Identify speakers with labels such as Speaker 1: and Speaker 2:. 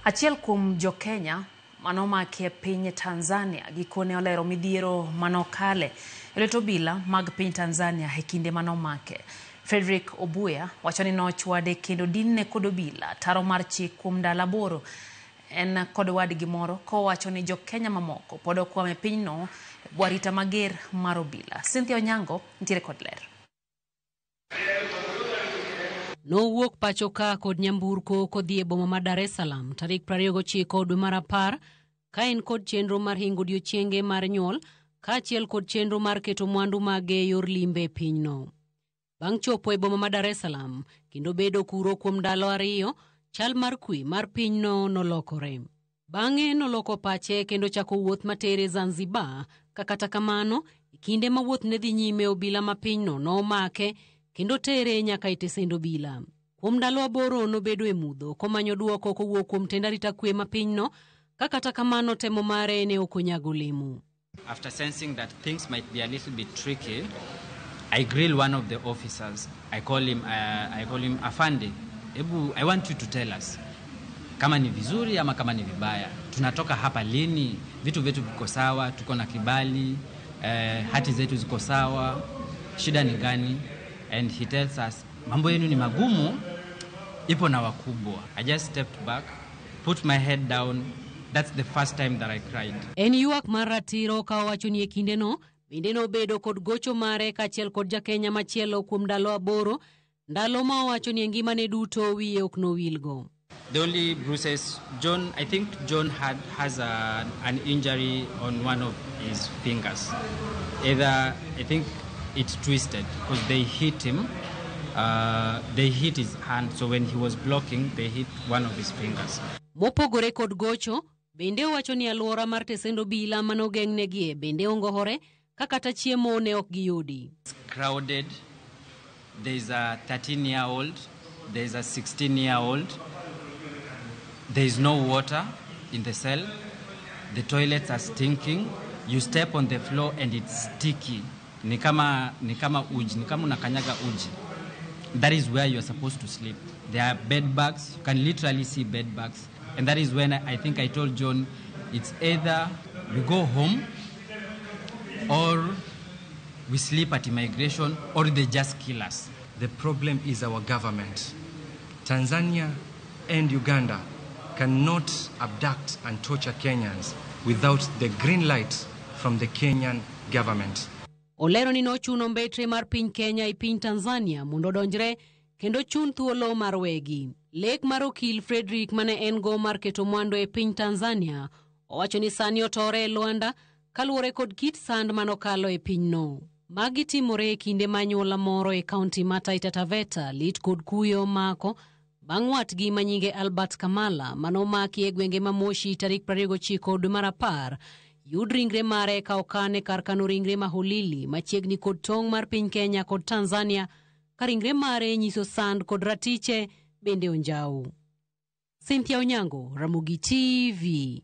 Speaker 1: Achiel kuom jo Kenya manomaki e piny Tanzania gikone olero midhiero manokale eleto obila mag piny Tanzania e kinde manomake. Frederick Obuya wacho ni nochwade kendo dinne kod obila taro mar chik kuom ndalo 8 en kod wadgi moro kowacho ni jo Kenya mamoko pod okwame pinyno bwarita mager mar obila. Cynthia Onyango ntiere kod ler.
Speaker 2: Nowuok pachoka kod nyamburko kodhi e boma ma Dar es Salaam tarik 29 dwe mar 10 ka en kod chenro mar hingo odiochienge mar nyuol kaachiel kod chenro mar keto mwandu mage yor limbe pinyno. Bang' chopo e boma ma Dar es Salaam kendo bedo kuro kuom ndalo 2, chal mar kwe mar pinyno nolokore. Bang'e noloko pache kendo chako wuoth matere Zanzibar, kata kamano kinde ma wuoth ne dhi nyime obila ma pinyno nomake kendo tere nyaka e tesend obila. Kuom ndalo 8 nobedo e mudho komanyo duoko kowuok kuom tend arita kwe ma pinyno, kata kamano temo mare ne ok onyago olemo.
Speaker 3: After sensing that things might be a little bit tricky, I grill one of the officers. I call him Afande. Ebu, I want you to tell us kama ni vizuri ama kama ni vibaya. Tunatoka hapa lini? Vitu vyetu viko sawa, tuko na kibali, hati zetu ziko sawa, shida ni gani? And he tells us, mambo yenu ni magumu, ipo na wakubwa. I just stepped back, put my head down. That's the first time that I cried.
Speaker 2: En yuak maratiro ka wacho ni e kinde no, bende no bedo kod gocho mare kaachiel kod ja Kenya machielo kuom ndalo 8, ndalo ma wacho ni ngimane duto wiye ok no wilgo.
Speaker 3: The only bruises, I think John has an injury on one of his fingers. Either, I think it's twisted because they hit him. They hit his hand, so when he was blocking, they hit one of his fingers.
Speaker 2: Mopogore kod gocho, bende wacho ni alwora mar tesend obila manogeng'negi bende ongohore kata chiemo ne ok giyudi.
Speaker 3: It's crowded. There's a 13-year-old, there's a 16-year-old. There's no water in the cell. The toilets are stinking. You step on the floor and it's sticky. Ni kama uji, ni kama unakanyaga uji. That is where you're supposed to sleep. There are bed bugs. You can literally see bed bugs. And that is when I think I told John, it's either we go home or we sleep at immigration or they just kill us.
Speaker 4: The problem is our government. Tanzania and Uganda cannot abduct and torture Kenyans without the green light from the Kenyan government.
Speaker 2: Olero ni nochuno mbetre mar piny Kenya e piny Tanzania mondo donjre kendo chun thuolo mar wegi. Lek mar okil Frederick mane en go mar keto mwandu e piny Tanzania owacho ni sani otore Luanda kaluwore kod kit sand manokalo e pinyno. Magi timore e kinde manyuola moro e kaunti ma Taita Taveta lit kod kuyo mako bang' watgi manyinge Albert Kamala manomaki e gwenge ma Moshi tarik 29 dwe mar 10 yud ringre mare ka okane kar kano ringre ma Holili machiegni kod tong' mar piny Kenya kod Tanzania ka ringre mare nyiso sand kod ratiche bende onjau. Cynthia Onyango, Ramogi TV.